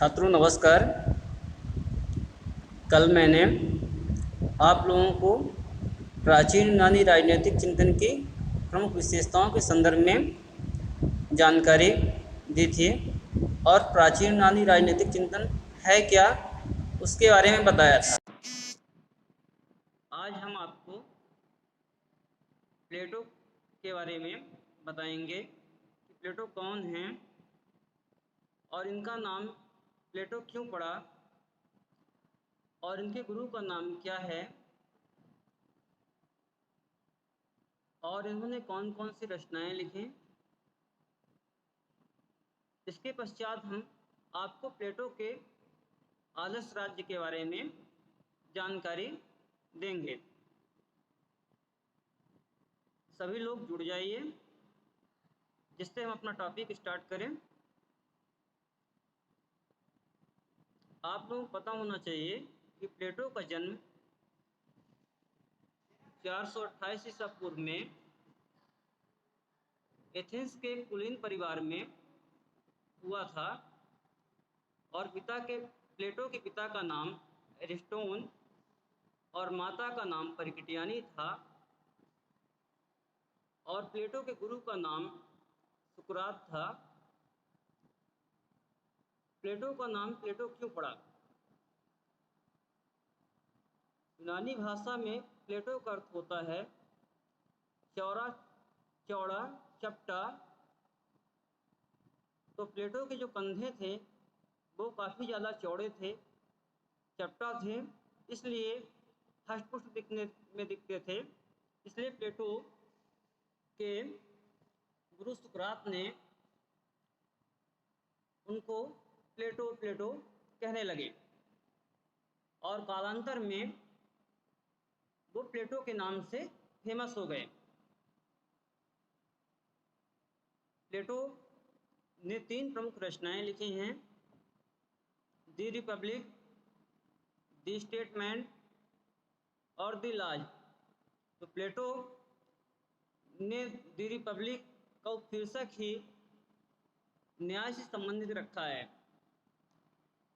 छात्रों नमस्कार। कल मैंने आप लोगों को प्राचीन यूनानी राजनीतिक चिंतन की प्रमुख विशेषताओं के संदर्भ में जानकारी दी थी और प्राचीन यूनानी राजनीतिक चिंतन है क्या उसके बारे में बताया था। आज हम आपको प्लेटो के बारे में बताएंगे कि प्लेटो कौन हैं और इनका नाम प्लेटो क्यों पड़ा और इनके गुरु का नाम क्या है और इन्होंने कौन कौन सी रचनाएं लिखी। इसके पश्चात हम आपको प्लेटो के आदर्श राज्य के बारे में जानकारी देंगे। सभी लोग जुड़ जाइए जिससे हम अपना टॉपिक स्टार्ट करें। आप लोगों को पता होना चाहिए कि प्लेटो का जन्म 428 ईसा पूर्व में एथेंस के कुलीन परिवार में हुआ था और प्लेटो के पिता का नाम एरिस्टोन और माता का नाम परिकटियानी था और प्लेटो के गुरु का नाम सुकरात था। प्लेटो का नाम प्लेटो क्यों पड़ा? यूनानी भाषा में प्लेटो का अर्थ होता है चौड़ा चौड़ा चपटा। तो प्लेटो के जो कंधे थे वो काफ़ी ज़्यादा चौड़े थे, चपटा थे, इसलिए हष्टपुष्ट दिखने में दिखते थे। इसलिए प्लेटो के गुरु सुकरात ने उनको प्लेटो प्लेटो कहने लगे और कालांतर में वो प्लेटो के नाम से फेमस हो गए। प्लेटो ने 3 प्रमुख रचनाएं लिखी हैं, दी रिपब्लिक, दी स्टेटमेंट और दी लॉज। तो प्लेटो ने दी रिपब्लिक का उपशीर्षक ही न्याय से संबंधित रखा है।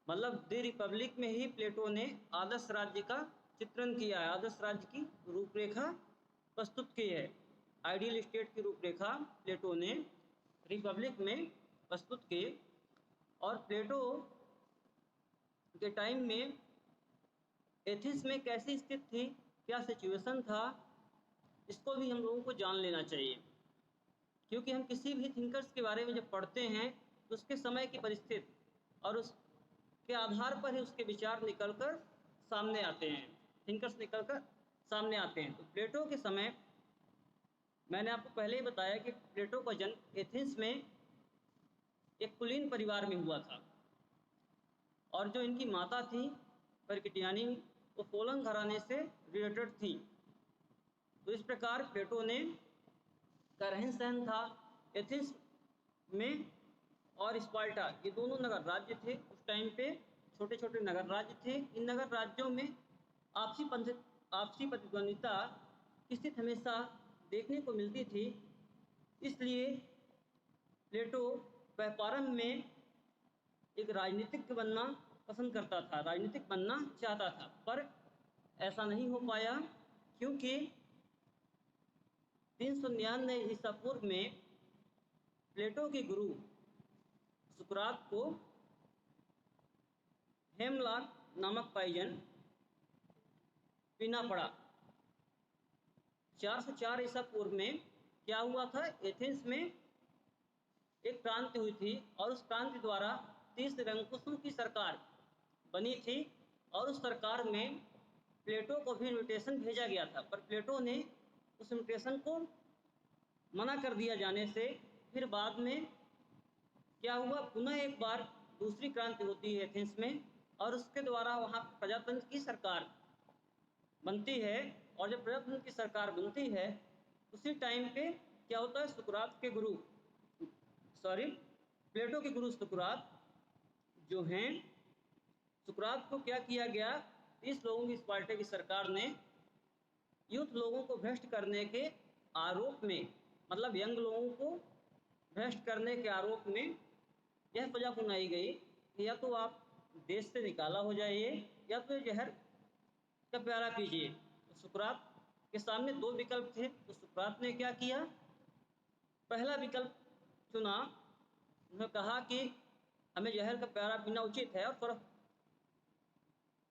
मतलब दी रिपब्लिक में ही प्लेटो ने आदर्श राज्य का चित्रण किया है, आदर्श राज्य की रूपरेखा प्रस्तुत की है। आइडियल स्टेट की रूपरेखा प्लेटो ने रिपब्लिक में प्रस्तुत की। और प्लेटो के टाइम में एथेंस में कैसी स्थिति थी, क्या सिचुएशन था, इसको भी हम लोगों को जान लेना चाहिए, क्योंकि हम किसी भी थिंकर्स के बारे में जब पढ़ते हैं तो उसके समय की परिस्थिति और उसके आधार पर ही उसके विचार निकलकर सामने आते हैं, थिंकर्स निकलकर सामने आते हैं। तो प्लेटो के समय मैंने आपको पहले ही बताया कि प्लेटो का जन्म एथेंस में एक कुलीन परिवार में हुआ था और जो इनकी माता थी परिकटियानी, वो फोलन घराने से रिलेटेड थी। तो इस प्रकार प्लेटो ने का रहन सहन था एथेंस में और स्पार्टा, ये दोनों नगर राज्य थे उस टाइम पे, छोटे छोटे नगर राज्य थे। इन नगर राज्यों में आपसी प्रतिद्वंदिता की स्थिति हमेशा देखने को मिलती थी। इसलिए प्लेटो व्यापारम में एक राजनीतिक बनना पसंद करता था, राजनीतिक बनना चाहता था, पर ऐसा नहीं हो पाया क्योंकि 399 ईसा पूर्व में प्लेटो के गुरु सुकरात को हेमलॉक नामक पॉइजन पीना पड़ा। 404 ईसा पूर्व में क्या हुआ था, एथेंस में एक क्रांति हुई थी और उस क्रांति द्वारा 30 निरंकुशों की सरकार बनी थी और उस सरकार में प्लेटो को भी इन्विटेशन भेजा गया था, पर प्लेटो ने उस इन्विटेशन को मना कर दिया जाने से फिर बाद में क्या हुआ, पुनः एक बार दूसरी क्रांति होती है एथेंस में और उसके द्वारा वहाँ प्रजातंत्र की सरकार बनती है। और जब प्रजातंत्र की सरकार बनती है उसी टाइम पे क्या होता है, प्लेटो के गुरु सुकरात जो हैं, सुकरात को क्या किया गया, 30 लोगों की स्पार्टा की सरकार ने यूथ लोगों को भ्रष्ट करने के आरोप में, मतलब यंग लोगों को भ्रष्ट करने के आरोप में यह सजा सुनाई गई कि या तो आप देश से निकाला हो जाइए या तो जहर का प्याला पीजिए। तो सुकरात के सामने दो विकल्प थे, तो सुकरात ने क्या किया, पहला विकल्प चुना। उन्होंने कहा कि हमें जहर का प्याला पीना उचित है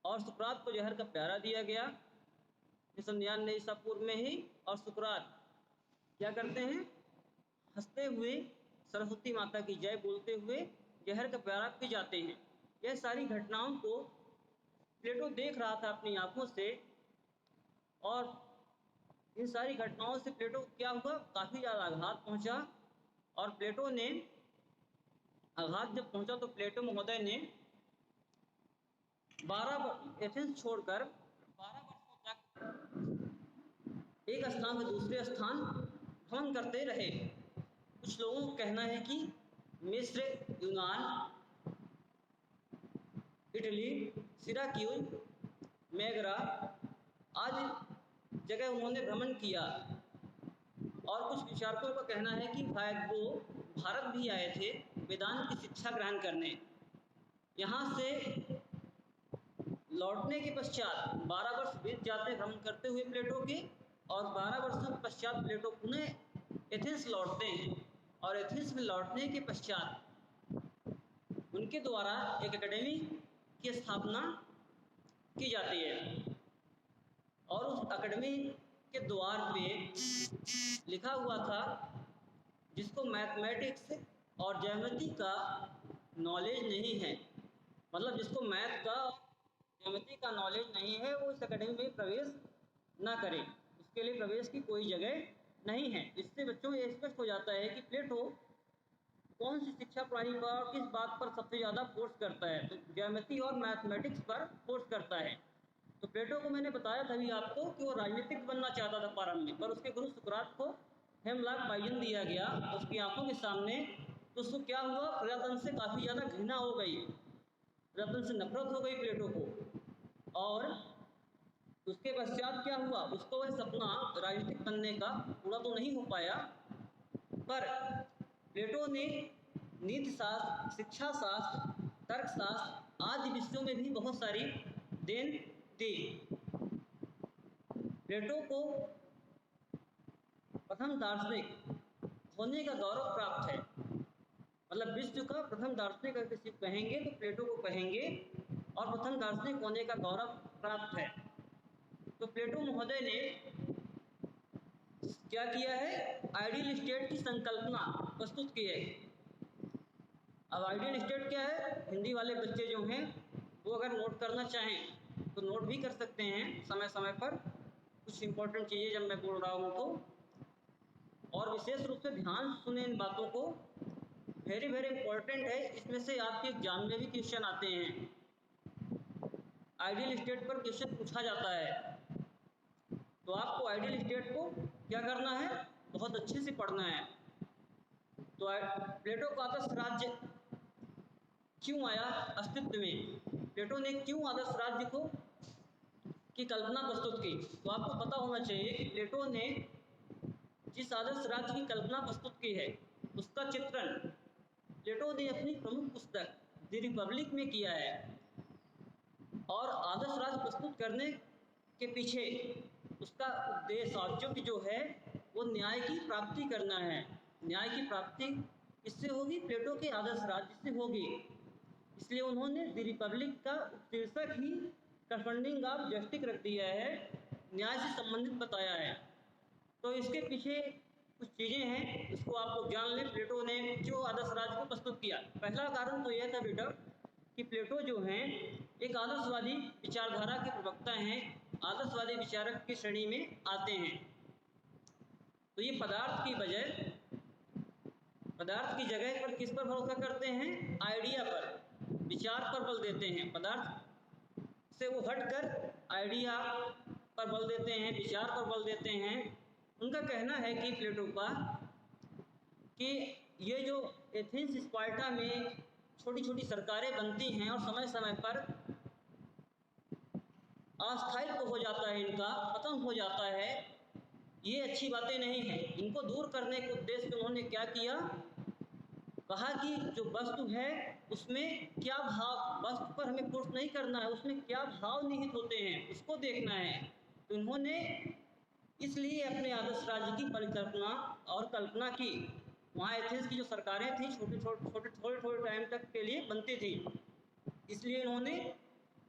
और सुकरात को जहर का प्याला दिया गया निसंध्यान ने ईसा पूर्व में ही। और सुकरात क्या करते हैं, हंसते हुए सरस्वती माता की जय बोलते हुए जहर का प्याला पी जाते हैं। यह सारी घटनाओं को प्लेटो देख रहा था अपनी आंखों से, और इन सारी घटनाओं से प्लेटो को क्या हुआ, काफ़ी ज़्यादा आघात पहुंचा। और प्लेटो ने आघात जब पहुंचा तो प्लेटो महोदय ने 12 एथेंस छोड़कर 12 वर्षों तक एक स्थान से दूसरे स्थान भ्रमण करते रहे। कुछ लोगों का कहना है कि मिस्र, यूनान, इटली, सिराक्यूज, मेगरा आदि जगह उन्होंने भ्रमण किया। और कुछ विचारकों का कहना है कि शायद वो भारत भी आए थे वेदांत की शिक्षा ग्रहण करने। यहाँ से लौटने के पश्चात 12 वर्ष बीत जाते हैं भ्रमण करते हुए प्लेटो के, और 12 वर्षों के पश्चात प्लेटो पुनः एथेंस लौटते हैं। और एथेंस में लौटने के पश्चात उनके द्वारा एक एकेडमी की स्थापना की जाती है, और उस एकेडमी के द्वार पे लिखा हुआ था, जिसको मैथमेटिक्स और ज्योमेट्री का नॉलेज नहीं है, मतलब जिसको मैथ का ज्योमेट्री का नॉलेज नहीं है, वो इस एकेडमी में प्रवेश ना करे, उसके लिए प्रवेश की कोई जगह नहीं है। इससे बच्चों ये स्पष्ट हो जाता है कि प्लेटो कौन सी शिक्षा प्रणाली पर और किस बात पर सबसे ज़्यादा फोर्स करता है, तो ज्योमेट्री और मैथमेटिक्स पर फोर्स करता है। तो प्लेटो को मैंने बताया था अभी आपको कि वो राजनीतिक बनना चाहता था प्रारंभ में, पर उसके गुरु सुकरात को हेमलाक पॉइजन दिया गया उसकी आंखों के सामने। तो उसको क्या हुआ, प्रजातंत्र से काफ़ी ज़्यादा घृणा हो गई, प्रजातंत्र से नफरत हो गई प्लेटो को। और उसके पश्चात क्या हुआ, उसको वह सपना राजनीतिक बनने का पूरा तो नहीं हो पाया, पर प्लेटो ने नीति शास्त्र, शिक्षा शास्त्र, तर्कशास्त्र आदि विषयों में भी बहुत सारी देन दी। प्लेटो को प्रथम दार्शनिक होने का गौरव प्राप्त है, मतलब विश्व का प्रथम दार्शनिक अगर किसी कहेंगे तो प्लेटो को कहेंगे, और प्रथम दार्शनिक होने का गौरव प्राप्त है। तो प्लेटो महोदय ने क्या किया है, आइडियल स्टेट की संकल्पना प्रस्तुत की है। अब आइडियल स्टेट क्या है, हिंदी वाले बच्चे जो हैं वो अगर नोट करना चाहें तो नोट भी कर सकते हैं समय समय पर, कुछ इंपॉर्टेंट चीज़ें जब मैं बोल रहा हूँ तो। और विशेष रूप से ध्यान सुने इन बातों को, वेरी वेरी इंपॉर्टेंट है। इसमें से आपके एग्जाम में भी क्वेश्चन आते हैं, आइडियल स्टेट पर क्वेश्चन पूछा जाता है। तो आपको आइडियल स्टेट को क्या करना है, बहुत अच्छे से पढ़ना है। तो प्लेटो का आदर्श राज्य क्यों आया अस्तित्व में, प्लेटो ने क्यों आदर्श राज्य को की कल्पना प्रस्तुत की, तो आपको पता होना चाहिए कि प्लेटो ने जिस आदर्श राज्य की कल्पना प्रस्तुत की है उसका चित्रण प्लेटो ने अपनी प्रमुख पुस्तक द रिपब्लिक में किया है। और आदर्श राज्य प्रस्तुत करने के पीछे उसका उद्देश्य औचित्य जो है वो न्याय की प्राप्ति करना है। न्याय की प्राप्ति किससे होगी, प्लेटो के आदर्श राज्य से होगी। इसलिए उन्होंने द रिपब्लिक का शीर्षक ही करस्पॉन्डिंग ऑफ जस्टिस रख दिया है, न्याय से संबंधित बताया है। तो इसके पीछे कुछ चीज़ें हैं, इसको आप लोग जान लें, प्लेटो ने क्यों आदर्श राज्य को प्रस्तुत किया। पहला कारण तो यह था बेटा कि प्लेटो जो हैं एक आदर्शवादी विचारधारा के प्रवक्ता हैं, आदर्शवादी विचारक की श्रेणी में आते हैं। तो ये पदार्थ की जगह पर किस पर भरोसा करते हैं, आइडिया पर, विचार पर बल देते हैं। पदार्थ से वो हटकर आइडिया पर बल देते हैं, विचार पर बल देते हैं। उनका कहना है कि प्लेटो का कि ये जो एथेंस स्पार्टा में छोटी छोटी सरकारें बनती हैं और समय समय पर अस्थायित्व हो जाता है, इनका पतन हो जाता है, ये अच्छी बातें नहीं हैं। इनको दूर करने के उद्देश्य से उन्होंने क्या किया, कहा कि जो वस्तु है उसमें क्या भाव, वस्तु पर हमें फोर्स नहीं करना है, उसमें क्या भाव निहित होते हैं उसको देखना है। तो इन्होंने इसलिए अपने आदर्श राज्य की परिकल्पना और कल्पना की। वहाँ एथेंस की जो सरकारें थी थोड़े टाइम तक के लिए बनती थी, इसलिए इन्होंने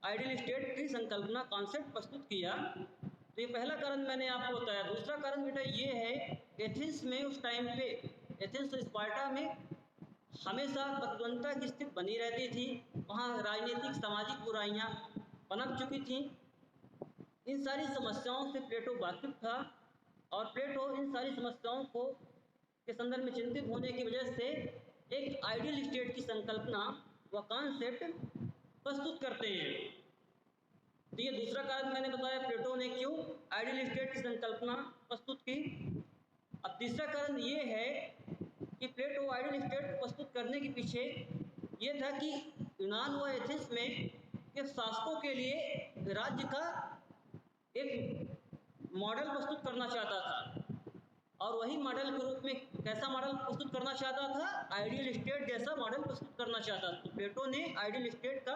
आइडियल स्टेट की संकल्पना कॉन्सेप्ट प्रस्तुत किया। तो ये पहला कारण मैंने आपको बताया। दूसरा कारण बेटा ये है, एथेंस में उस टाइम पे, एथेंस और स्पार्टा में हमेशा प्रतिद्वंदता की स्थिति बनी रहती थी। वहाँ राजनीतिक सामाजिक बुराइयाँ पनप चुकी थीं। इन सारी समस्याओं से प्लेटो वाकिफ था और प्लेटो इन सारी समस्याओं को के संदर्भ में चिंतित होने की वजह से एक आइडियल स्टेट की संकल्पना व कॉन्सेप्ट प्रस्तुत करते हैं। तो ये दूसरा कारण मैंने बताया, प्लेटो ने क्यों आइडियल स्टेट की संकल्पना प्रस्तुत की। अब तीसरा कारण ये है कि प्लेटो आइडियल स्टेट प्रस्तुत करने के पीछे ये था कि यूनान व एथेंस में के शासकों के लिए राज्य का एक मॉडल प्रस्तुत करना चाहता था, और वही मॉडल के रूप में कैसा मॉडल प्रस्तुत करना चाहता था, आइडियल स्टेट जैसा मॉडल प्रस्तुत करना चाहता था। तो प्लेटो ने आइडियल स्टेट का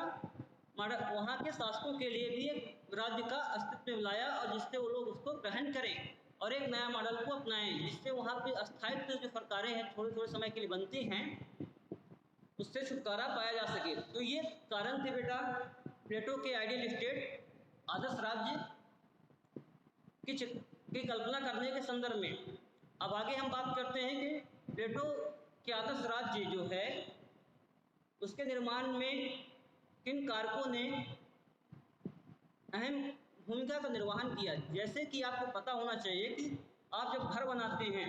मॉडल वहाँ के शासकों के लिए भी एक राज्य का अस्तित्व में लाया, और जिससे वो लोग उसको ग्रहण करें और एक नया मॉडल को अपनाएं, जिससे वहाँ पे अस्थायित्व जो सरकारें हैं थोड़े थोड़े समय के लिए बनती हैं, उससे छुटकारा पाया जा सके। तो ये कारण थे बेटा प्लेटो के आइडियल स्टेट, आदर्श राज्य की कल्पना करने के संदर्भ में। अब आगे हम बात करते हैं कि प्लेटो के आदर्श राज्य जो है उसके निर्माण में किन कारकों ने अहम भूमिका का निर्वहन किया। जैसे कि आपको पता होना चाहिए कि आप जब घर बनाते हैं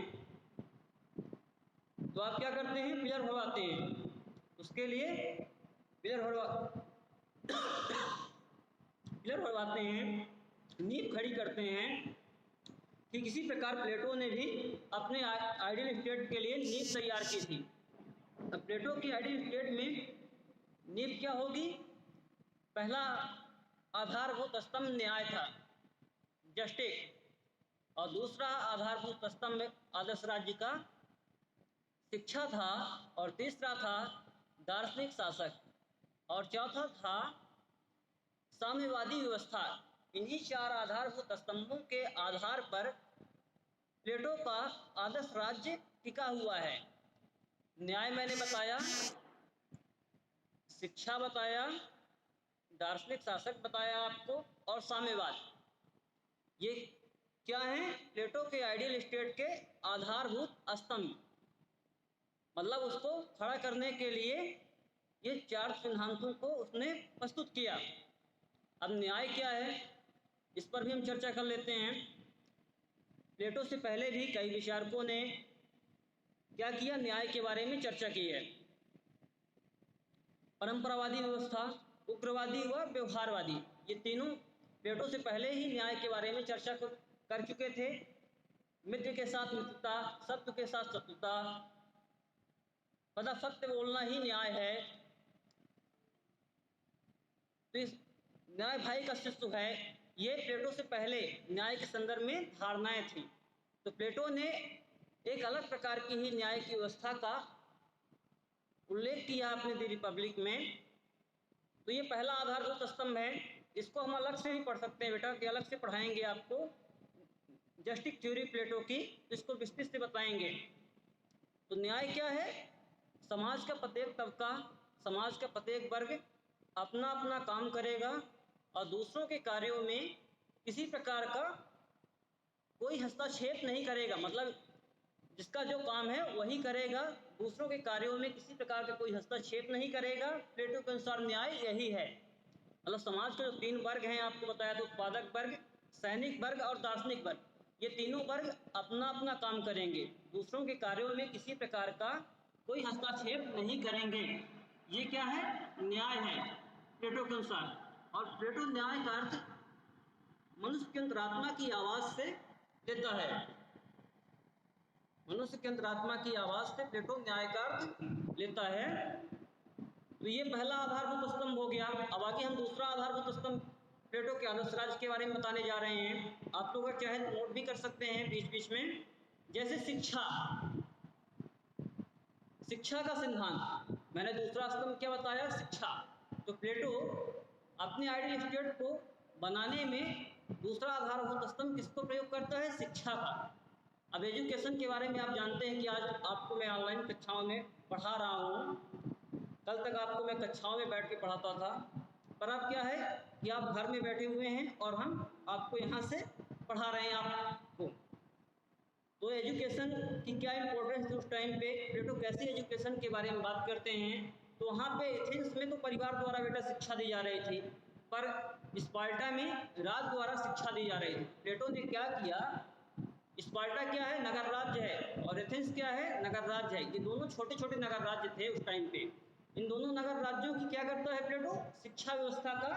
तो आप क्या करते हैं, पिलर भरवाते हैं। उसके लिए पिलर भरवाते हैं, नींव खड़ी करते हैं। कि किसी प्रकार प्लेटो ने भी अपने आइडियल स्टेट के लिए नींव तैयार की थी। अब प्लेटो की आइडियल स्टेट में नींव क्या होगी, पहला आधारभूत स्तंभ न्याय था, जस्टिस, और दूसरा आधारभूत स्तंभ आदर्श राज्य का शिक्षा था, और तीसरा था दार्शनिक शासक, और चौथा था साम्यवादी व्यवस्था। इन्हीं चार आधारभूत स्तंभों के आधार पर प्लेटो का आदर्श राज्य टिका हुआ है। न्याय मैंने बताया, शिक्षा बताया, दार्शनिक शासक बताया आपको, और साम्यवाद। ये क्या है, प्लेटो के आइडियल स्टेट के आधारभूत स्तंभ, मतलब उसको खड़ा करने के लिए ये चार सिद्धांतों को उसने प्रस्तुत किया। अब न्याय क्या है, इस पर भी हम चर्चा कर लेते हैं। प्लेटो से पहले भी कई विचारकों ने क्या किया, न्याय के बारे में चर्चा की है। परंपरावादी व्यवस्था, उग्रवादी व व्यवहारवादी, ये तीनों प्लेटो से पहले ही न्याय के बारे में चर्चा कर चुके थे। मित्र के साथ मित्रता, सत्य के साथ सत्यता, सदा सत्य बोलना ही न्याय है। तो इस न्याय भाई का शिष्य है, ये प्लेटो से पहले न्याय के संदर्भ में धारणाएं थी। तो प्लेटो ने एक अलग प्रकार की ही न्याय की व्यवस्था का उल्लेख किया अपने दी रिपब्लिक में। तो ये पहला आधारभूत स्तंभ है। इसको हम अलग से भी पढ़ सकते हैं बेटा, कि अलग से पढ़ाएंगे आपको जस्टिस थ्योरी प्लेटो की, इसको विस्तृत से बताएंगे। तो न्याय क्या है, समाज का प्रत्येक तबका, समाज का प्रत्येक वर्ग अपना अपना काम करेगा और दूसरों के कार्यों में किसी प्रकार का कोई हस्तक्षेप नहीं करेगा। मतलब जिसका जो काम है वही करेगा, दूसरों के कार्यों में किसी प्रकार का कोई हस्तक्षेप नहीं करेगा। प्लेटो के अनुसार न्याय यही है। मतलब समाज के जो तीन वर्ग हैं आपको बताया, तो उत्पादक वर्ग, सैनिक वर्ग और दार्शनिक वर्ग, ये तीनों वर्ग अपना अपना काम करेंगे, दूसरों के कार्यों में किसी प्रकार का कोई हस्तक्षेप नहीं करेंगे। ये क्या है, न्याय है प्लेटो के अनुसार। और प्लेटो न्याय का अर्थ मनुष्य की अंतरात्मा की आवाज से देता है। मनुष्य की अंतरात्मा की आवाज से प्लेटो न्याय का अर्थ लेता है। तो ये पहला आधारभूत स्तंभ हो गया। अब आगे हम दूसरा आधारभूत स्तंभ प्लेटो के आदर्श राज्य के बारे में बताने जा रहे हैं। आप लोग चाहे नोट भी कर सकते हैं बीच बीच में। जैसे शिक्षा, शिक्षा का सिद्धांत, मैंने दूसरा स्तंभ क्या बताया, शिक्षा। तो प्लेटो अपने आइडियल स्टेट को बनाने में दूसरा आधारभूत स्तंभ किसको प्रयोग करता है, शिक्षा का। अब एजुकेशन के बारे में आप जानते हैं कि आज आपको मैं ऑनलाइन कक्षाओं में पढ़ा रहा हूँ, कल तक आपको मैं कक्षाओं में बैठ के पढ़ाता था, पर अब क्या है कि आप घर में बैठे हुए हैं और हम आपको यहाँ से पढ़ा रहे हैं आपको। तो एजुकेशन की क्या इम्पोर्टेंस थी उस टाइम पे, प्लेटो कैसे एजुकेशन के बारे में बात करते हैं। तो वहाँ पे एथेंस में तो परिवार द्वारा बेटा शिक्षा दी जा रही थी, पर स्पार्टा में राज द्वारा शिक्षा दी जा रही थी। प्लेटो ने क्या किया, स्पार्टा क्या है, नगर राज्य है, और एथेंस क्या है, नगर राज्य है। ये दोनों छोटे छोटे नगर राज्य थे उस टाइम पे। इन दोनों नगर राज्यों की क्या करता है प्लेटो, शिक्षा व्यवस्था का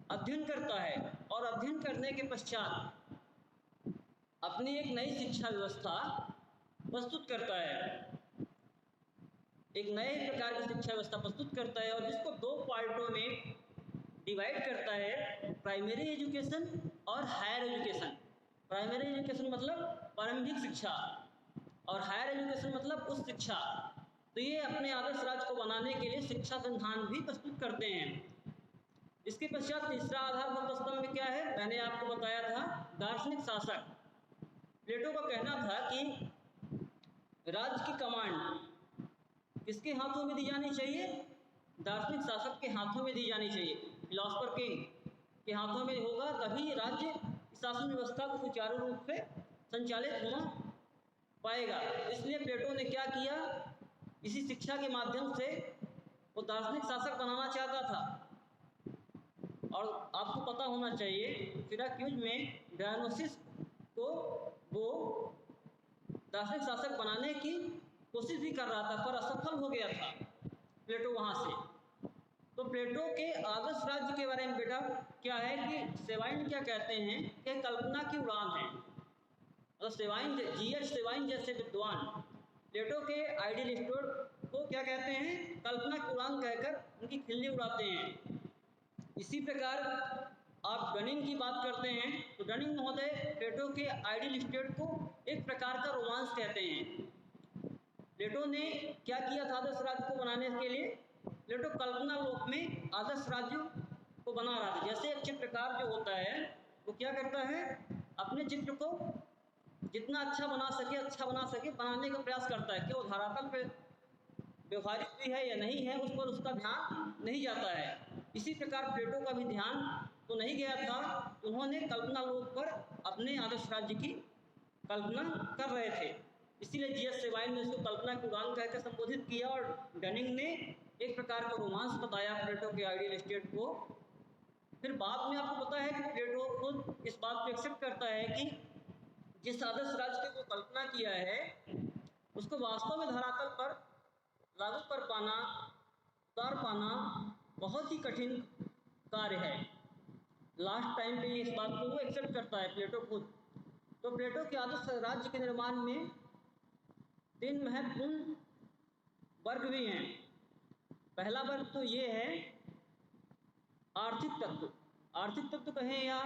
अध्ययन करता है, और अध्ययन करने के पश्चात अपनी एक नई शिक्षा व्यवस्था प्रस्तुत करता है, एक नए प्रकार की शिक्षा व्यवस्था प्रस्तुत करता है, और जिसको दो पार्टों में डिवाइड करता है, प्राइमरी एजुकेशन और हायर एजुकेशन। प्राइमरी एजुकेशन मतलब प्रारंभिक शिक्षा, और हायर एजुकेशन मतलब उच्च शिक्षा। तो ये अपने आदर्श राज्य को बनाने के लिए शिक्षा सिद्धांत भी प्रस्तुत करते हैं। इसके पश्चात तीसरा आधारभूत स्तंभ क्या है, मैंने आपको बताया था, दार्शनिक शासक। प्लेटो का कहना था कि राज्य की कमांड किसके हाथों में दी जानी चाहिए, दार्शनिक शासक के हाथों में दी जानी चाहिए, फिलॉसफर किंग के हाथों में होगा, तभी राज्य शासन व्यवस्था को सुचारू रूप से संचालित होना पाएगा। इसलिए प्लेटो ने क्या किया, इसी शिक्षा के माध्यम से वो दार्शनिक शासक बनाना चाहता था। और आपको पता होना चाहिए सिराक्यूज में डायोनिसिस को वो दार्शनिक शासक बनाने की कोशिश भी कर रहा था, पर असफल हो गया था प्लेटो वहाँ से। तो प्लेटो के आदर्श राज्य के बारे में बेटा क्या है कि सेवाइन क्या कहते हैं कि कल्पना की उड़ान है। मतलब सेवाइन, जीएच सेवाइन जैसे विद्वान प्लेटो के आइडियल स्टेट को क्या कहते हैं, कल्पना की उड़ान कहकर उनकी खिल्ली उड़ाते हैं। इसी प्रकार आप डनिंग की बात करते हैं तो डनिंग महोदय प्लेटो के आइडियल स्टेट को एक प्रकार का रोमांस कहते हैं। प्लेटो ने क्या किया था आदर्श राज्य को बनाने के लिए, प्लेटो कल्पना लोक में आदर्श राज्य को बना रहा था। जैसे एक चित्रकार जो होता है वो क्या करता है, अपने चित्र को जितना अच्छा बना सके बनाने का प्रयास करता है, कि वो धरातल पे व्यवहारिक भी है या नहीं है उस पर उसका ध्यान नहीं जाता है। इसी प्रकार प्लेटो का भी ध्यान तो नहीं गया था, उन्होंने कल्पना लोक पर अपने आदर्श राज्य की कल्पना कर रहे थे। इसीलिए जीएस सेवाइन ने उसको कल्पना की उड़ान कहकर संबोधित किया, और डनिंग ने एक प्रकार का रोमांस बताया प्लेटो के आइडियल स्टेट को। फिर बाद में आपको पता है कि प्लेटो खुद इस बात को एक्सेप्ट करता है कि जिस आदर्श राज्य की वो कल्पना किया है उसको वास्तव में धरातल पर लागू कर पाना, उतार पाना बहुत ही कठिन कार्य है। लास्ट टाइम पे इस बात को वो एक्सेप्ट करता है प्लेटो खुद। तो प्लेटो के आदर्श राज्य के निर्माण में 3 महत्वपूर्ण वर्ग भी हैं। पहला वर्ग तो ये है आर्थिक तत्व। आर्थिक तत्व कहें या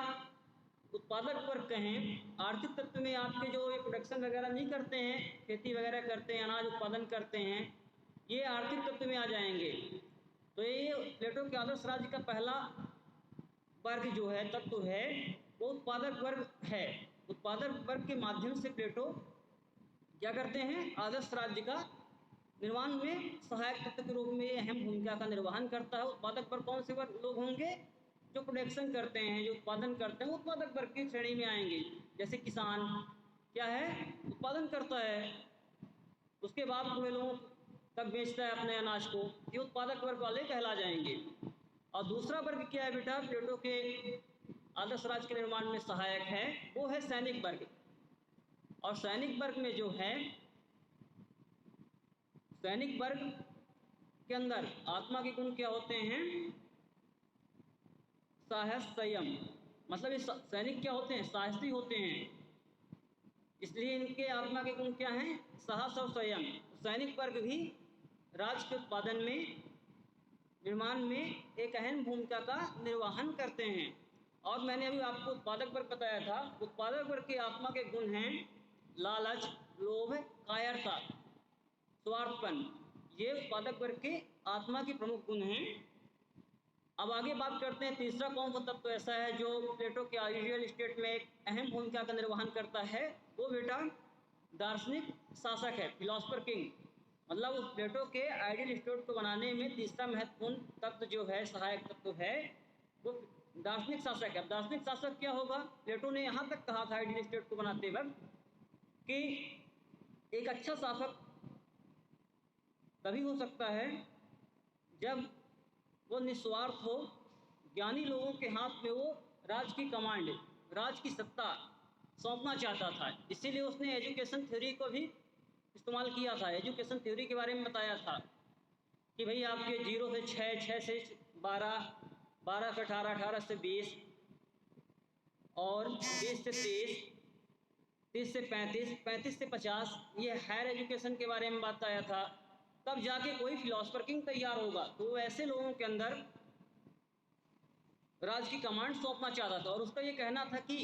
उत्पादक वर्ग कहें, आर्थिक तत्व में आपके जो ये प्रोडक्शन वगैरह नहीं करते हैं, खेती वगैरह करते हैं, अनाज उत्पादन करते हैं, ये आर्थिक तत्व में आ जाएंगे। तो ये प्लेटो के आदर्श राज्य का पहला वर्ग जो है, तत्व है, वो उत्पादक वर्ग है। उत्पादक वर्ग के माध्यम से प्लेटो क्या करते हैं, आदर्श राज्य का निर्माण में सहायक तत्व के रूप में अहम भूमिका का निर्वहन करता है। उत्पादक वर्ग कौन से वर्ग लोग होंगे, जो प्रोडक्शन करते हैं, जो उत्पादन करते हैं, उत्पादक वर्ग की श्रेणी में आएंगे। जैसे किसान क्या है, उत्पादन करता है, उसके बाद पूरे लोगों तक बेचता है अपने अनाज को, ये उत्पादक वर्ग वाले कहला जाएंगे। और दूसरा वर्ग क्या है बेटा, प्लेटो के आदर्श राज्य के निर्माण में सहायक है, वो है सैनिक वर्ग। और सैनिक वर्ग में जो है, सैनिक वर्ग के अंदर आत्मा के गुण क्या होते हैं, साहस, संयम। मतलब ये सैनिक क्या होते हैं, साहसी होते हैं, इसलिए इनके आत्मा के गुण क्या हैं, साहस और संयम। सैनिक वर्ग भी राज्य के उत्पादन में, निर्माण में एक अहम भूमिका का निर्वहन करते हैं। और मैंने अभी आपको उत्पादक वर्ग बताया था, उत्पादक वर्ग के आत्मा के गुण हैं लालच, लोभ, कायरता। स्वार्थपन, ये उत्पादक वर्ग के आत्मा के प्रमुख गुण हैं। अब आगे बात करते हैं तीसरा कौन सा तत्व ऐसा है जो प्लेटो के आइडियल स्टेट में एक अहम भूमिका का निर्वहन करता है। वो बेटा दार्शनिक शासक है, फिलोसफर किंग। मतलब उस प्लेटो के आइडियल स्टेट को बनाने में तीसरा महत्वपूर्ण तत्व जो है, सहायक तत्व है, वो दार्शनिक शासक है। अब दार्शनिक शासक क्या होगा? प्लेटो ने यहाँ तक कहा था आइडियल स्टेट को बनाते वक्त कि एक अच्छा शासक तभी हो सकता है जब वो निस्वार्थ हो, ज्ञानी लोगों के हाथ में वो राज की कमांड, राज की सत्ता सौंपना चाहता था। इसीलिए उसने एजुकेशन थ्योरी को भी इस्तेमाल किया था। एजुकेशन थ्योरी के बारे में बताया था कि भाई आपके 0 से 6, 6 से 12, 12 से 18, 18 से 20 और 20 से 30, 30 से 35, 35 से 50, ये हायर एजुकेशन के बारे में बताया था। तब जाके कोई फिलोसफर किंग तैयार होगा। तो ऐसे लोगों के अंदर राज की कमांड सौंपना चाहता था और उसका ये कहना था कि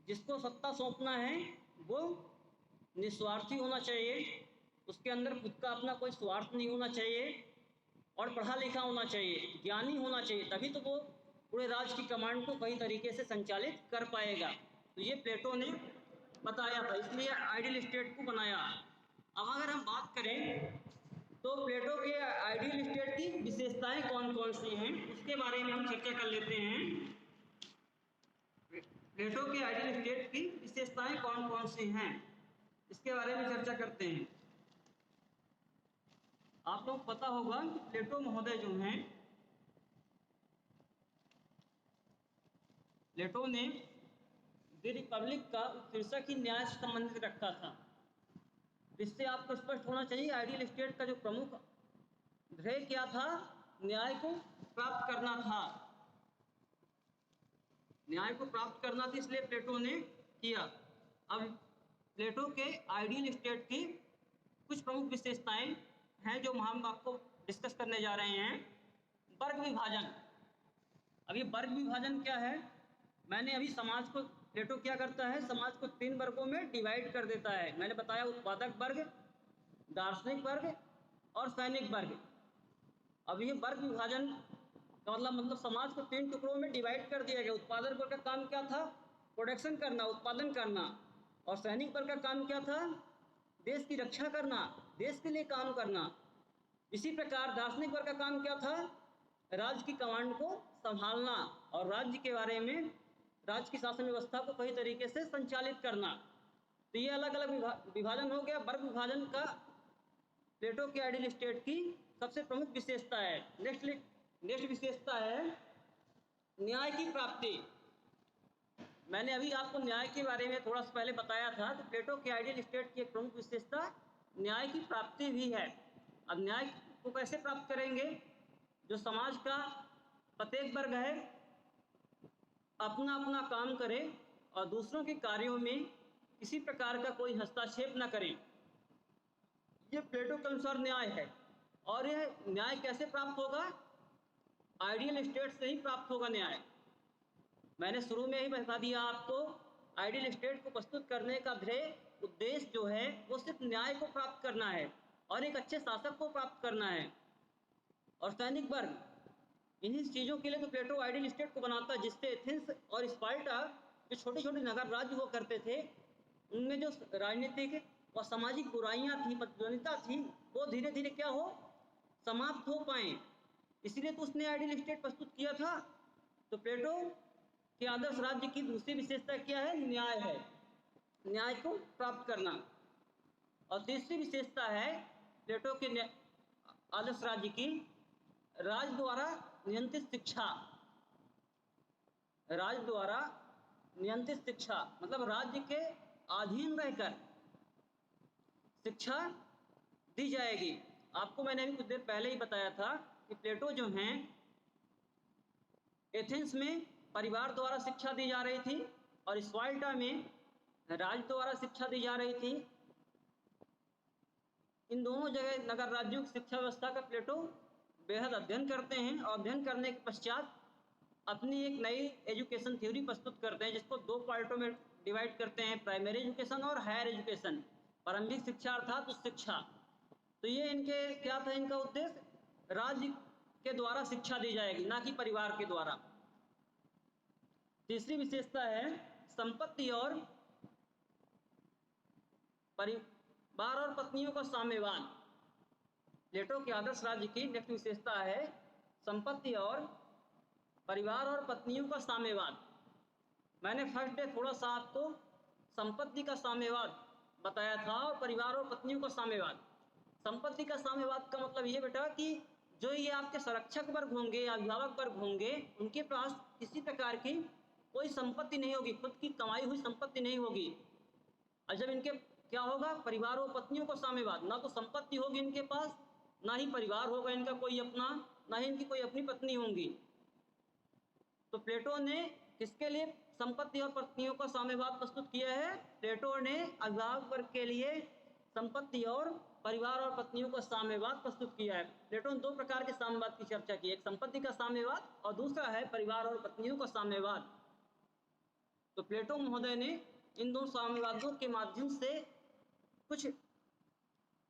जिसको सत्ता सौंपना है वो निस्वार्थी होना चाहिए, उसके अंदर खुद का अपना कोई स्वार्थ नहीं होना चाहिए और पढ़ा लिखा होना चाहिए, ज्ञानी होना चाहिए, तभी तो वो पूरे राज की कमांड को कई तरीके से संचालित कर पाएगा। तो ये प्लेटो ने बताया था, इसलिए आइडियल स्टेट को बनाया। अब अगर हम बात करें तो प्लेटो के आइडियल स्टेट की विशेषताएं कौन कौन सी हैं, उसके बारे में हम चर्चा कर लेते हैं। प्लेटो के आइडियल स्टेट की विशेषताएं कौन कौन सी हैं, इसके बारे में चर्चा करते हैं। आप लोग पता होगा कि प्लेटो महोदय जो हैं, प्लेटो ने द रिपब्लिक का शीर्षक ही न्याय से संबंधित रखा था। इससे आपको स्पष्ट होना चाहिए आइडियल स्टेट का जो प्रमुख ध्येय क्या था, न्याय को प्राप्त करना था। न्याय को प्राप्त करना था, इसलिए प्लेटो ने किया। अब प्लेटो के आइडियल स्टेट की कुछ प्रमुख विशेषताएं हैं जो हम आपको डिस्कस करने जा रहे हैं। वर्ग विभाजन। अब ये वर्ग विभाजन क्या है? मैंने अभी समाज को, प्लेटो क्या करता है, समाज को 3 वर्गों में डिवाइड कर देता है। मैंने बताया उत्पादक वर्ग, दार्शनिक वर्ग और सैनिक वर्ग। अब ये वर्ग विभाजन का मतलब समाज को 3 टुकड़ों में डिवाइड कर दिया गया। उत्पादक वर्ग का काम क्या था? प्रोडक्शन करना, उत्पादन करना। और सैनिक वर्ग का काम क्या था? देश की रक्षा करना, देश के लिए काम करना। इसी प्रकार दार्शनिक वर्ग का काम क्या था? राज्य की कमांड को संभालना और राज्य के बारे में, राज्य की शासन व्यवस्था को कई तरीके से संचालित करना। तो ये अलग अलग विभाजन हो गया। वर्ग विभाजन का प्लेटो के आइडियल स्टेट की सबसे प्रमुख विशेषता है। नेक्स्ट विशेषता है न्याय की प्राप्ति। मैंने अभी आपको न्याय के बारे में थोड़ा सा पहले बताया था। तो प्लेटो के आइडियल स्टेट की एक प्रमुख विशेषता न्याय की प्राप्ति भी है। अब न्याय को कैसे प्राप्त करेंगे? जो समाज का प्रत्येक वर्ग है अपना अपना काम करे और दूसरों के कार्यों में किसी प्रकार का कोई हस्तक्षेप न करें। ये प्लेटो के अनुसार न्याय है। और यह न्याय कैसे प्राप्त होगा? आइडियल स्टेट से ही प्राप्त होगा न्याय। मैंने शुरू में ही बता दिया आपको, आइडियल स्टेट को प्रस्तुत करने का ध्येय, उद्देश्य जो है वो सिर्फ न्याय को प्राप्त करना है और एक अच्छे शासक को प्राप्त करना है। और सैनिक वर्ग, इन्हीं चीज़ों के लिए तो प्लेटो आइडियल स्टेट को बनाता है, जिससे एथेंस और स्पार्टा जो छोटे छोटे नगर राज्य हुआ करते थे, उनमें जो राजनीतिक और सामाजिक बुराइयां थी, प्रतिद्वंदिता थी, वो धीरे धीरे क्या हो, समाप्त हो पाए। इसीलिए तो उसने आइडियल स्टेट प्रस्तुत किया था। तो प्लेटो के आदर्श राज्य की दूसरी विशेषता क्या है? न्याय है, न्याय को प्राप्त करना। और तीसरी विशेषता है प्लेटो के आदर्श राज्य की राज द्वारा नियंत्रित शिक्षा। राज द्वारा नियंत्रित शिक्षा मतलब राज्य के अधीन रहकर शिक्षा दी जाएगी। आपको मैंने अभी कुछ देर पहले ही बताया था कि प्लेटो जो हैं, एथेंस में परिवार द्वारा शिक्षा दी जा रही थी और स्पार्टा में राज द्वारा शिक्षा दी जा रही थी। इन दोनों जगह नगर राज्यों की शिक्षा व्यवस्था का प्लेटो बेहद अध्ययन करते हैं और अध्ययन करने के पश्चात अपनी एक नई एजुकेशन थ्योरी प्रस्तुत करते हैं, जिसको 2 पार्टों में डिवाइड करते हैं, प्राइमरी एजुकेशन और हायर एजुकेशन। प्रारंभिक शिक्षा अर्थात उच्च शिक्षा तो ये इनके क्या था, इनका उद्देश्य राज्य के द्वारा शिक्षा दी जाएगी, ना कि परिवार के द्वारा। तीसरी विशेषता है संपत्ति और परिवार और पत्नियों का साम्यवाद। प्लेटो के आदर्श राज्य की नेक्स्ट विशेषता है संपत्ति और परिवार और पत्नियों का साम्यवाद। मैंने फर्स्ट डे थोड़ा सा आपको संपत्ति का साम्यवाद बताया था और परिवार और पत्नियों का साम्यवाद। संपत्ति का साम्यवाद का मतलब ये बेटा कि जो ये आपके संरक्षक वर्ग होंगे, अभिभावक वर्ग होंगे, उनके पास किसी प्रकार की कोई संपत्ति नहीं होगी, खुद की कमाई हुई संपत्ति नहीं होगी। और जब इनके क्या होगा, परिवार और पत्नियों का साम्यवाद, ना तो संपत्ति होगी इनके पास, ना ही परिवार होगा इनका कोई अपना, ना ही इनकी कोई अपनी पत्नी होंगी। तो प्लेटो ने किसके लिए संपत्ति और पत्नियों का साम्यवाद प्रस्तुत किया है? प्लेटो ने अभिभावक वर्ग के लिए संपत्ति और परिवार और पत्नियों का साम्यवाद प्रस्तुत किया है। प्लेटो ने दो प्रकार के साम्यवाद की चर्चा की, एक संपत्ति का साम्यवाद और दूसरा है परिवार और पत्नियों का साम्यवाद। तो प्लेटो महोदय ने इन दोनों साम्यवादों के माध्यम से कुछ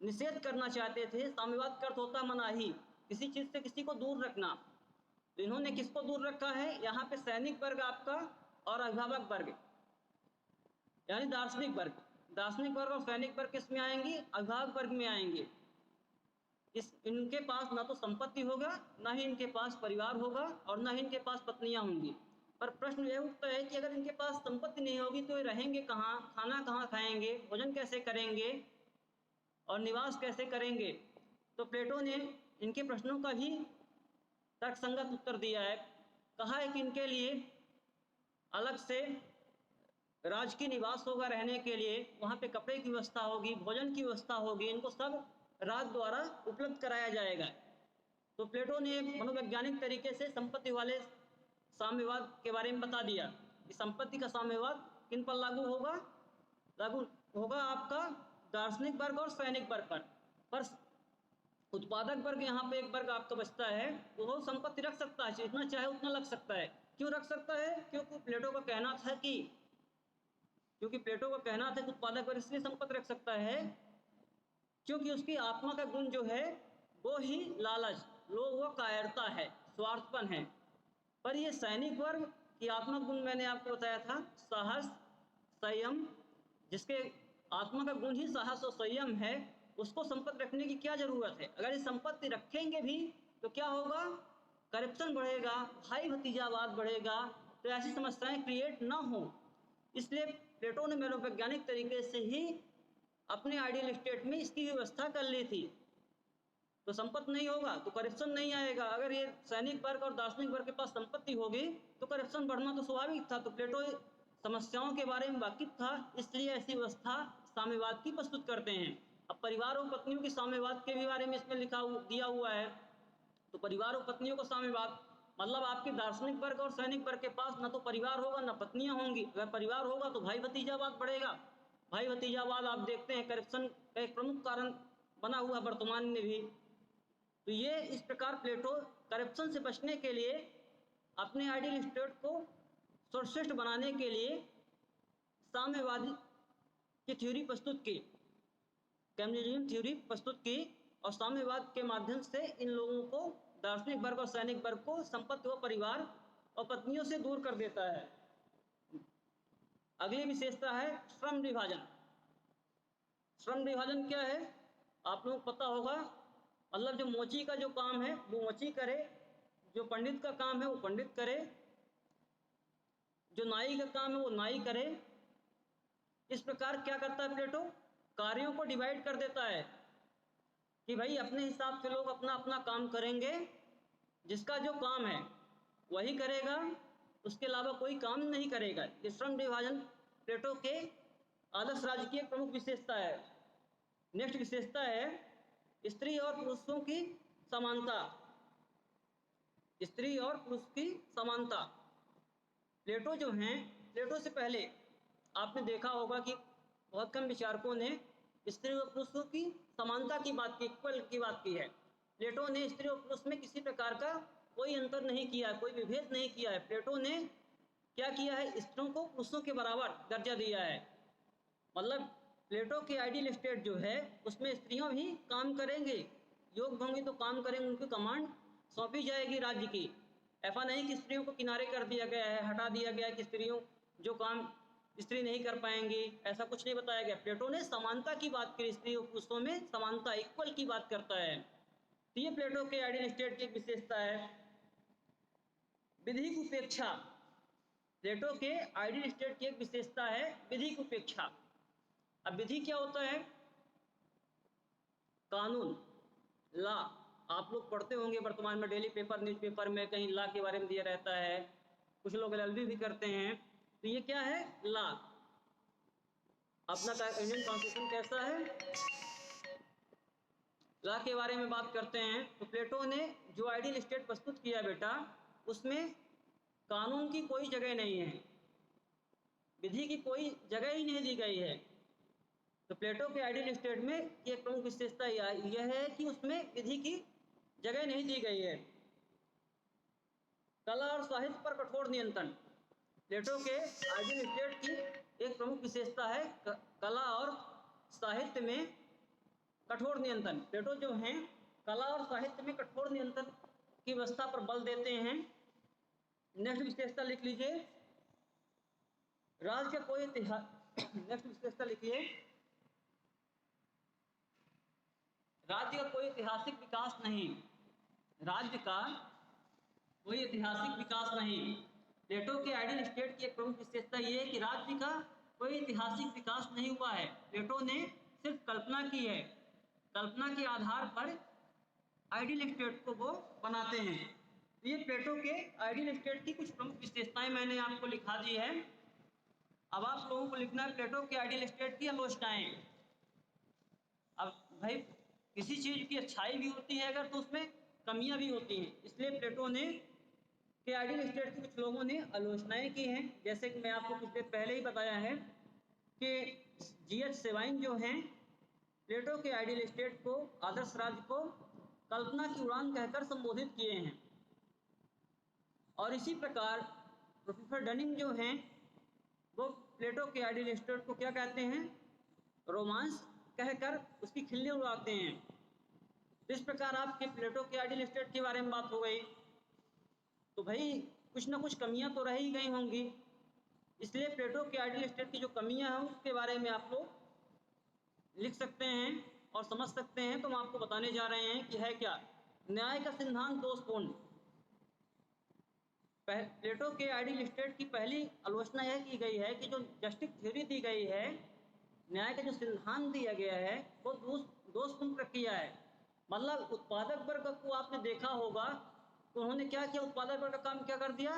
निषेध करना चाहते थे। साम्यवाद का अर्थ होता है मनाही, किसी चीज से किसी को दूर रखना। तो इन्होंने किसको दूर रखा है? यहाँ पे सैनिक वर्ग आपका और अभिभावक वर्ग, यानी दार्शनिक वर्ग। दार्शनिक वर्ग और सैनिक वर्ग किस में आएंगी? अभिभावक वर्ग में आएंगे। इनके पास ना तो संपत्ति होगा, ना ही इनके पास परिवार होगा और ना ही इनके पास पत्नियां होंगी। पर प्रश्न यह उठता है कि अगर इनके पास संपत्ति नहीं होगी तो ये रहेंगे कहाँ, खाना कहाँ खाएंगे, भोजन कैसे करेंगे और निवास कैसे करेंगे? तो प्लेटो ने इनके प्रश्नों का भी तर्कसंगत उत्तर दिया है। कहा है कि इनके लिए अलग से राजकीय निवास होगा रहने के लिए, वहाँ पे कपड़े की व्यवस्था होगी, भोजन की व्यवस्था होगी, इनको सब राज द्वारा उपलब्ध कराया जाएगा। तो प्लेटो ने मनोवैज्ञानिक तरीके से संपत्ति वाले साम्यवाद के बारे में बता दिया कि संपत्ति का साम्यवाद किन पर लागू होगा? लागू होगा आपका दार्शनिक वर्ग और सैनिक वर्ग पर उत्पादक वर्ग, यहाँ पे एक वर्ग आपका बचता है, वो संपत्ति रख सकता है, जितना चाहे उतना लग सकता है। क्यों रख सकता है? क्योंकि प्लेटो का कहना था कि उत्पादक वर्ग इसलिए संपत्ति रख सकता है क्योंकि उसकी आत्मा का गुण जो है वो ही लालच, लोभ व कायरता है, स्वार्थपन है। पर ये सैनिक वर्ग की आत्मा गुण मैंने आपको बताया था साहस, संयम, जिसके आत्मा का गुण ही साहस और संयम है, उसको संपत्ति रखने की क्या जरूरत है? अगर ये संपत्ति रखेंगे भी तो क्या होगा? करप्शन बढ़ेगा, भाई भतीजावाद बढ़ेगा, तो ऐसी समस्याएं क्रिएट ना हो। इसलिए प्लेटो ने मनोवैज्ञानिक तरीके से ही अपने आइडियल स्टेट में इसकी व्यवस्था कर ली थी। तो संपत्ति नहीं होगा तो करप्शन नहीं आएगा। अगर ये सैनिक वर्ग और दार्शनिक वर्ग के पास संपत्ति होगी तो करप्शन बढ़ना तो स्वाभाविक था। तो प्लेटो समस्याओं के बारे में वाकिफ था, इसलिए ऐसी व्यवस्था साम्यवाद की प्रस्तुत करते हैं। अब परिवार और पत्नियों के साम्यवाद के भी बारे में इसमें दिया हुआ है। तो परिवार और पत्नियों का साम्यवाद मतलब आपके दार्शनिक वर्ग और सैनिक वर्ग के पास न तो परिवार होगा न पत्नियां होंगी। अगर परिवार होगा तो भाई भतीजावाद बढ़ेगा। भाई भतीजावाद आप देखते हैं करप्शन का एक प्रमुख कारण बना हुआ वर्तमान में भी। तो ये इस प्रकार प्लेटो करप्शन से बचने के लिए अपने आइडियल स्टेट को सर्वश्रेष्ठ बनाने के लिए साम्यवादी की थ्योरी प्रस्तुत की, कम्युनिज्म थ्योरी प्रस्तुत की, और साम्यवाद के माध्यम से इन लोगों को, दार्शनिक वर्ग और सैनिक वर्ग को संपत्ति व परिवार और पत्नियों से दूर कर देता है। अगली विशेषता है श्रम विभाजन। श्रम विभाजन क्या है? आप लोगों को पता होगा, मतलब जो मोची का जो काम है वो मोची करे, जो पंडित का काम है वो पंडित करे, जो नाई का काम है वो नाई करे। इस प्रकार क्या करता है प्लेटो? कार्यों को डिवाइड कर देता है कि भाई अपने हिसाब से लोग अपना अपना काम करेंगे, जिसका जो काम है वही करेगा, उसके अलावा कोई काम नहीं करेगा। ये श्रम विभाजन प्लेटो के आदर्श राज्य की एक प्रमुख विशेषता है। नेक्स्ट विशेषता है स्त्री और पुरुषों की समानता। स्त्री और पुरुष की समानता। प्लेटो जो हैं, प्लेटो से पहले आपने देखा होगा कि बहुत कम विचारकों ने स्त्री और पुरुषों की समानता की बात की, इक्वल की बात की है। प्लेटो ने स्त्री और पुरुष में किसी प्रकार का कोई अंतर नहीं किया, कोई विभेद नहीं किया है। प्लेटो ने क्या किया है? स्त्रियों को पुरुषों के बराबर दर्जा दिया है। मतलब प्लेटो की आइडियल स्टेट जो है उसमें स्त्रियां भी काम करेंगे, योग्य होंगी तो काम करेंगे, उनको कमांड सौंपी जाएगी राज्य की। ऐसा नहीं कि स्त्रियों को किनारे कर दिया गया है, हटा दिया गया कि स्त्रियों जो काम स्त्री नहीं कर पाएंगी, ऐसा कुछ नहीं बताया गया। प्लेटो ने समानता की बात की, स्त्री और पुरुषों में समानता, इक्वल की बात करता है। तो ये प्लेटो के आइडियल स्टेट की एक विशेषता है। विधि की उपेक्षा, प्लेटो के आइडियल स्टेट की एक विशेषता है विधि की उपेक्षा। अब विधि क्या होता है? कानून, लॉ। आप लोग पढ़ते होंगे वर्तमान में डेली पेपर, न्यूज़पेपर में कहीं लॉ के बारे में दिया रहता है, कुछ लोग एलएलबी भी करते हैं। तो ये क्या है? लॉ। अपना इंडियन कॉन्स्टिट्यूशन कैसा है? लॉ के बारे में बात करते हैं। तो प्लेटो ने जो आइडियल स्टेट प्रस्तुत किया बेटा, उसमें कानून की कोई जगह नहीं है, विधि की कोई जगह ही नहीं दी गई है। तो प्लेटो के आइडियल स्टेट में एक प्रमुख विशेषता यह है कि उसमें विधि की जगह नहीं दी गई है। कला और साहित्य पर कठोर नियंत्रण, प्लेटो के आइडियल स्टेट की एक प्रमुख विशेषता है कला और साहित्य में कठोर नियंत्रण। प्लेटो जो हैं कला और साहित्य में कठोर नियंत्रण की व्यवस्था पर बल देते हैं। नेक्स्ट विशेषता लिख लीजिए, राज्य का कोई इतिहास नेक्स्ट विशेषता लिखिए, राज्य का कोई ऐतिहासिक विकास नहीं, राज्य का कोई ऐतिहासिक विकास नहीं। प्लेटो के आइडियल स्टेट की एक प्रमुख विशेषता ये है कि राज्य का कोई ऐतिहासिक विकास नहीं हुआ है। प्लेटो ने सिर्फ कल्पना की है, कल्पना के आधार पर आइडियल स्टेट को वो बनाते हैं। ये प्लेटो के आइडियल स्टेट की कुछ प्रमुख विशेषताएं मैंने आपको लिखा दी है। अब आप लोगों को लिखना है प्लेटो के आइडियल स्टेट की आलोचनाएं। अब भाई किसी चीज की अच्छाई भी होती है अगर, तो उसमें कमियां भी होती हैं, इसलिए प्लेटो ने के आइडियल स्टेट की कुछ लोगों ने आलोचनाएं की हैं। जैसे कि मैं आपको कुछ देर पहले ही बताया है कि जीएच सेवाइन जो हैं प्लेटो के आइडियल स्टेट को, आदर्श राज्य को कल्पना की उड़ान कहकर संबोधित किए हैं। और इसी प्रकार प्रोफेसर डनिंग जो हैं वो प्लेटो के आइडियल स्टेट को क्या कहते हैं? रोमांस कहकर उसकी खिल्ली उड़ाते हैं। इस प्रकार आपके प्लेटो के आइडियल स्टेट के बारे में बात हो गई। तो भाई कुछ ना कुछ कमियां तो रह ही गई होंगी, इसलिए प्लेटो के आइडियल स्टेट की जो कमियां हैं उसके बारे में आप लोग लिख सकते हैं और समझ सकते हैं। तो हम आपको बताने जा रहे हैं कि है क्या। न्याय का सिद्धांत दोषपूर्ण, प्लेटो के आइडियल स्टेट की पहली आलोचना यह की गई है कि जो जस्टिस थ्योरी दी गई है, न्याय का जो सिद्धांत दिया गया है वो दोषपूर्ण प्रक्रिया है। मतलब उत्पादक वर्ग को आपने देखा होगा तो उन्होंने क्या किया, उत्पादक वर्ग का काम क्या कर दिया?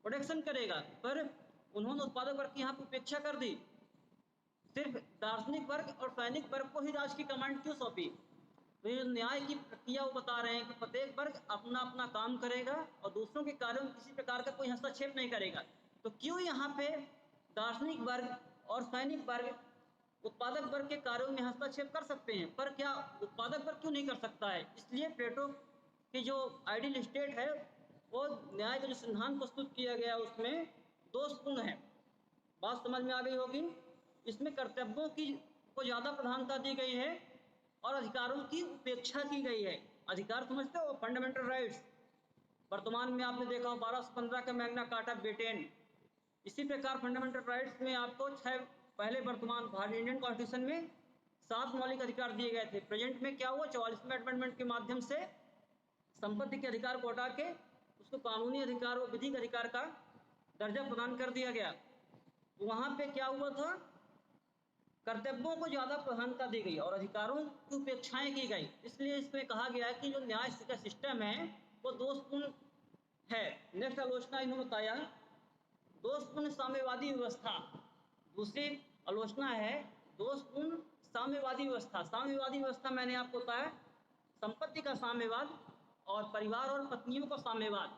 प्रोडक्शन करेगा, पर उन्होंने उत्पादक वर्ग की यहाँ पर उपेक्षा कर दी। सिर्फ दार्शनिक वर्ग और सैनिक वर्ग को ही राज की कमांड क्यों सौंपी? तो ये न्याय की प्रक्रिया वो बता रहे हैं कि प्रत्येक वर्ग अपना अपना काम करेगा और दूसरों के कार्यों में किसी प्रकार का कोई हस्तक्षेप नहीं करेगा। तो क्यों यहाँ पे दार्शनिक वर्ग और सैनिक वर्ग उत्पादक वर्ग के कार्यों में हस्तक्षेप कर सकते हैं, पर क्या उत्पादक वर्ग क्यों नहीं कर सकता है? इसलिए प्लेटो की जो आइडियल स्टेट है वो न्याय का जो सिद्धांत प्रस्तुत किया गया उसमें दोषपूर्ण है। बात समझ में आ गई होगी। इसमें कर्तव्यों की को ज़्यादा प्रधानता दी गई है और अधिकारों की उपेक्षा की गई है। अधिकार समझते हो? Fundamental rights. वर्तमान में आपने देखा हो 1215 का मैग्ना कार्टा ब्रिटेन। इसी प्रकार फंडामेंटल राइट्स में आपको 6 पहले वर्तमान भारतीय इंडियन कॉन्स्टिट्यूशन में 7 मौलिक अधिकार दिए गए थे। प्रेजेंट में क्या हुआ, 44वें अमेंडमेंट के माध्यम से संपत्ति के अधिकार को हटा के उसको कानूनी अधिकार और विधिक अधिकार का दर्जा प्रदान कर दिया गया। तो वहाँ पे क्या हुआ था, कर्तव्यों को ज़्यादा प्रधानता दी गई और अधिकारों की उपेक्षाएं की गई। इसलिए इसमें कहा गया है कि जो न्याय का सिस्टम है वो दोषपूर्ण है। नेक्स्ट आलोचना इन्होंने बताया दोषपूर्ण साम्यवादी व्यवस्था। दूसरी आलोचना है दोषपूर्ण साम्यवादी व्यवस्था। साम्यवादी व्यवस्था मैंने आपको बताया संपत्ति का साम्यवाद और परिवार और पत्नियों का साम्यवाद,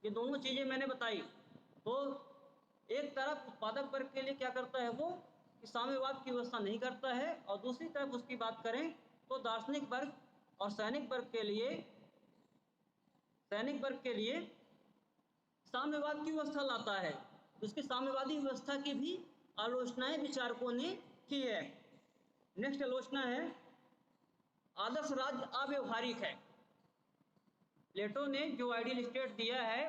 ये दोनों चीज़ें मैंने बताई। तो एक तरफ उत्पादक वर्ग के लिए क्या करता है वो कि साम्यवाद की व्यवस्था नहीं करता है, और दूसरी तरफ उसकी बात करें तो दार्शनिक वर्ग और सैनिक वर्ग के लिए साम्यवाद की व्यवस्था लाता है। उसकी साम्यवादी व्यवस्था की भी आलोचनाएं विचारकों ने की है। नेक्स्ट आलोचना है आदर्श राज्य अव्यवहारिक है। प्लेटो ने जो आइडियल स्टेट दिया है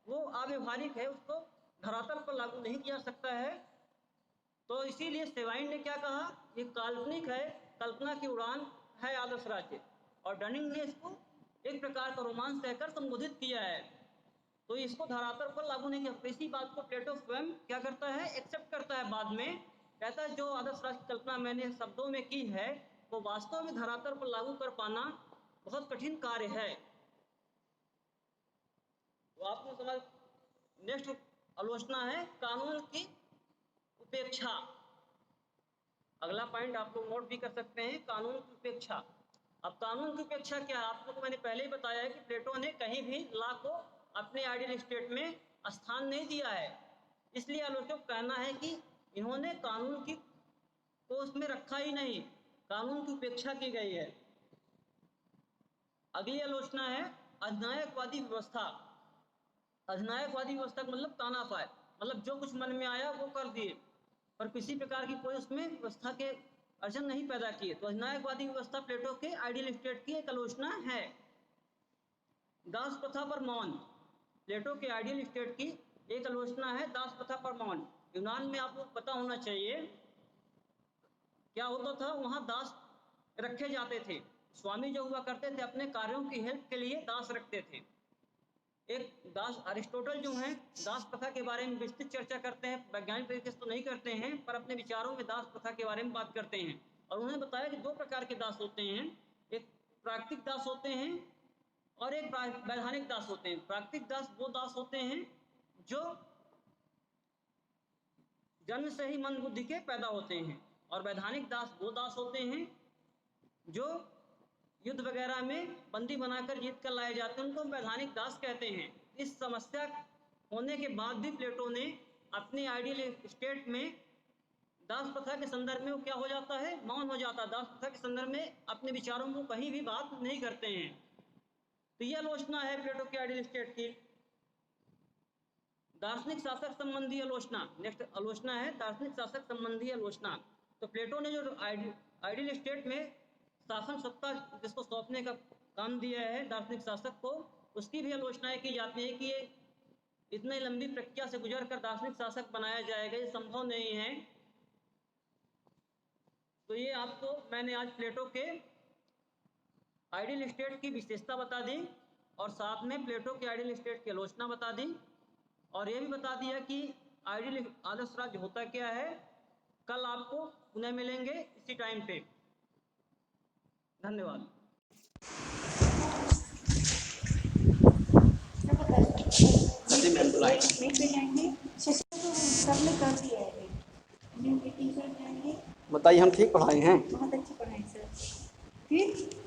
वो अव्यवहारिक है, उसको धरातल पर लागू नहीं किया सकता है। तो इसीलिए सेवाइन ने क्या कहा, ये काल्पनिक है, कल्पना की उड़ान है आदर्श राज्य, और डनिंग ने इसको एक प्रकार का रोमांस कहकर संबोधित किया है। तो इसको धरातल पर लागू नहीं किया। इसी बात को प्लेटो स्वयं क्या करता है, एक्सेप्ट करता है। बाद में कहता है जो आदर्श राज्य की कल्पना मैंने शब्दों में की है वो वास्तव में धरातल पर लागू कर पाना बहुत कठिन कार्य है। तो आपको समझ। नेक्स्ट आलोचना है कानून की उपेक्षा। अगला पॉइंट आप लोग नोट भी कर सकते हैं, कानून की उपेक्षा। अब कानून की उपेक्षा क्या है, आप लोगों को मैंने पहले ही बताया है कि प्लेटो ने कहीं भी लॉ को अपने आइडियल स्टेट में स्थान नहीं दिया है। इसलिए आलोचकों का कहना है कि इन्होंने कानून की को उसमें रखा ही नहीं, कानून की उपेक्षा की गई है। अगली आलोचना है अधिनायकवादी व्यवस्था। अधिनायकवादी व्यवस्था का मतलब तानाशाह, मतलब जो कुछ मन में आया वो कर दिए, पर किसी प्रकार की कोई उसमें व्यवस्था के अर्जन नहीं पैदा किए। तो अधिनायकवादी व्यवस्था प्लेटो के आइडियल स्टेट की एक आलोचना है। दास प्रथा पर मौन, प्लेटो के आइडियल स्टेट की एक आलोचना है दास प्रथा पर मौन। यूनान में आपको पता होना चाहिए क्या होता था, वहां दास रखे जाते थे। स्वामी जो हुआ करते थे अपने कार्यों की हेल्प के लिए दास रखते थे। एक दास, अरिस्टोटल जो हैं दास प्रथा के बारे में विस्तृत चर्चा करते हैं, वैज्ञानिक तरीके से तो नहीं करते हैं पर अपने विचारों में दास प्रथा के बारे में बात करते हैं। और उन्होंने बताया कि दो प्रकार के दास होते हैं, एक प्राकृतिक दास होते हैं और एक वैधानिक दास होते हैं। प्राकृतिक दास वो दास होते हैं जो जन्म से ही मंद बुद्धि के पैदा होते हैं, और वैधानिक दास वो दास होते हैं जो युद्ध वगैरह में बंदी बनाकर जीत कर लाए जाते हैं, उनको वैधानिक दास कहते हैं। इस समस्या होने के बाद भी प्लेटो ने अपने आइडियल स्टेट में दास प्रथा के संदर्भ में वो क्या हो जाता है, मौन हो जाता है। दास प्रथा के संदर्भ में अपने विचारों को कहीं भी बात नहीं करते हैं। तो यह आलोचना है प्लेटो के आइडियल स्टेट की। दार्शनिक शासक संबंधी आलोचना। नेक्स्ट आलोचना है दार्शनिक शासक संबंधी आलोचना। तो प्लेटो ने जो आइडियल स्टेट में शासन सत्ता जिसको सौंपने का काम दिया है दार्शनिक शासक को, उसकी भी आलोचनाएं की जाती है कि ये इतनी लंबी प्रक्रिया से गुजर कर दार्शनिक शासक बनाया जाएगा, ये संभव नहीं है। तो ये आपको मैंने आज प्लेटो के आइडियल स्टेट की विशेषता बता दी और साथ में प्लेटो के आइडियल स्टेट की आलोचना बता दी, और ये भी बता दिया कि आइडियल आदर्श राज्य होता क्या है। कल आपको पुनः मिलेंगे इसी टाइम पे। धन्यवाद। बताइए, हम ठीक पढ़ाए हैं।